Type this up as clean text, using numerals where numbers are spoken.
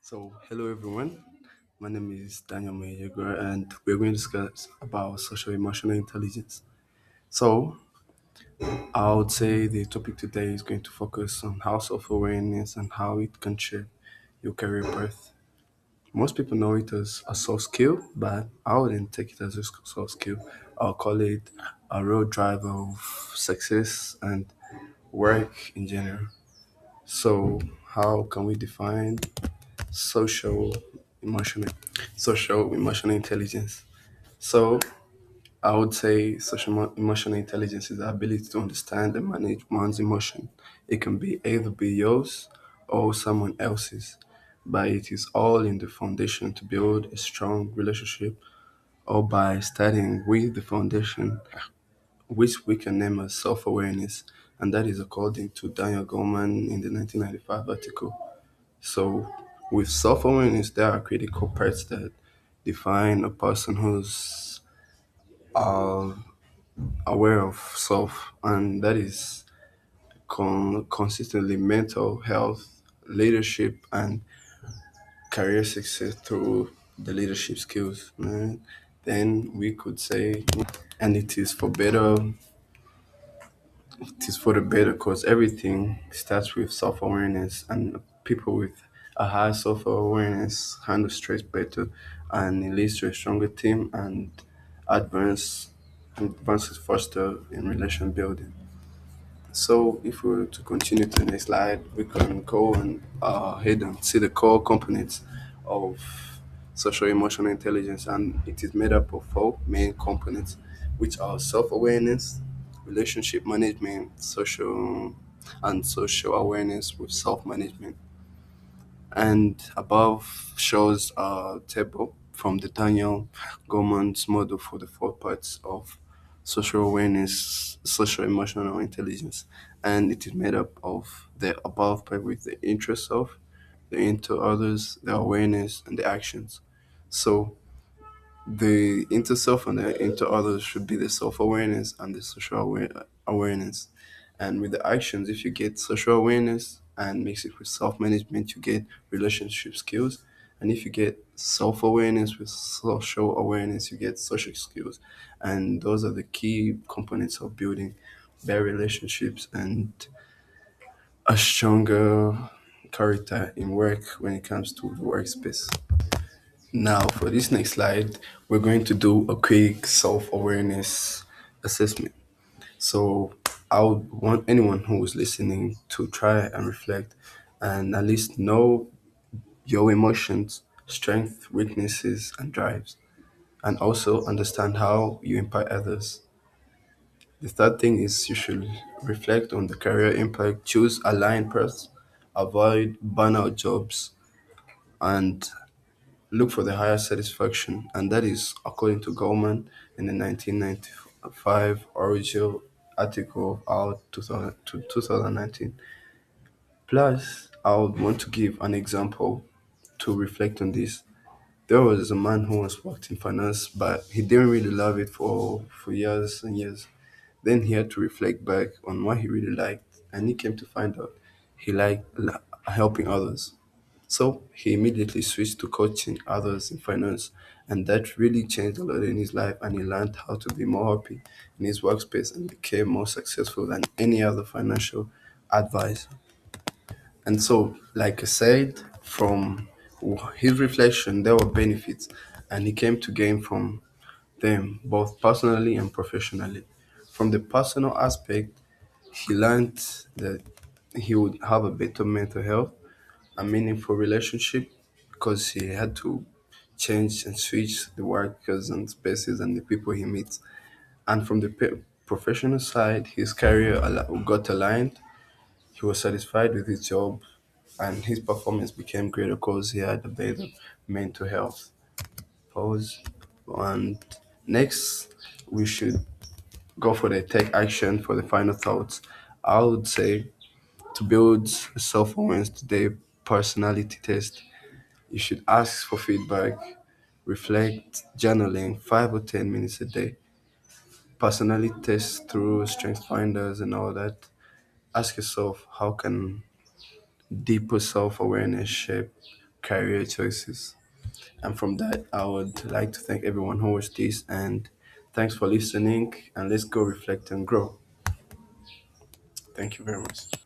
Hello everyone. My name is Daniel Mayegor, and we're going to discuss about social emotional intelligence. So, I would say the topic today is going to focus on how self awareness and how it can shape your career path. Most people know it as a soft skill, but I wouldn't take it as a soft skill. I'll call it a real driver of success and work in general. So, how can we define social emotional social emotional intelligence? So I would say emotional intelligence is the ability to understand and manage one's emotion. It can be either be yours or someone else's, but it is all in the foundation to build a strong relationship, or by starting with the foundation, which we can name as self-awareness, and that is according to Daniel Goleman in the 1995 article. So, with self awareness, there are critical parts that define a person who's uh, aware of self, and that is consistently mental health, leadership, and career success through the leadership skills. Right? Then we could say, and it is for the better because everything starts with self awareness, and people with a high self awareness handle stress better, and it leads to a stronger team and advance advances faster in relation building. So, if we were to continue to the next slide, we can go and ahead and see the core components of social emotional intelligence, and it is made up of four main components, which are self awareness, relationship management, social awareness with self management. And above shows a table from the Daniel Goleman's model for the four parts of social awareness, social emotional intelligence. And it is made up of the above part with the interest of, the into others, the awareness, and the actions. So the into self and the into others should be the self awareness and the awareness. And with the actions, if you get social awareness and mix it with self management, you get relationship skills. And if you get self awareness with social awareness, you get social skills. And those are the key components of building better relationships and a stronger character in work when it comes to the workspace. Now, for this next slide, we're going to do a quick self awareness assessment. So, I would want anyone who is listening to try and reflect and at least know your emotions, strengths, weaknesses, and drives, and also understand how you impact others. The third thing is you should reflect on the career impact, choose aligned paths, avoid burnout jobs, and look for the higher satisfaction, and that is according to Goldman in the 1995 original article out 2000 to 2019. Plus, I would want to give an example to reflect on this. There was a man who once worked in finance, but he didn't really love it for years and years. Then he had to reflect back on what he really liked, and he came to find out he liked helping others. So he immediately switched to coaching others in finance, and that really changed a lot in his life. And he learned how to be more happy in his workspace and became more successful than any other financial advisor. And so, like I said, from his reflection, there were benefits, and he came to gain from them both personally and professionally. From the personal aspect, he learned that he would have a better mental health, a meaningful relationship, because he had to change and switch the workers and spaces and the people he meets. And from the professional side, his career got aligned. He was satisfied with his job, and his performance became greater because he had a better mental health. Pause. And next, we should go for the take action for the final thoughts. I would say to build self awareness today, personality test. You should ask for feedback, reflect, journaling 5 or 10 minutes a day, personality test through strength finders and all that. Ask yourself how can deeper self awareness shape career choices. And from that, I would like to thank everyone who watched this, and thanks for listening. And let's go reflect and grow. Thank you very much.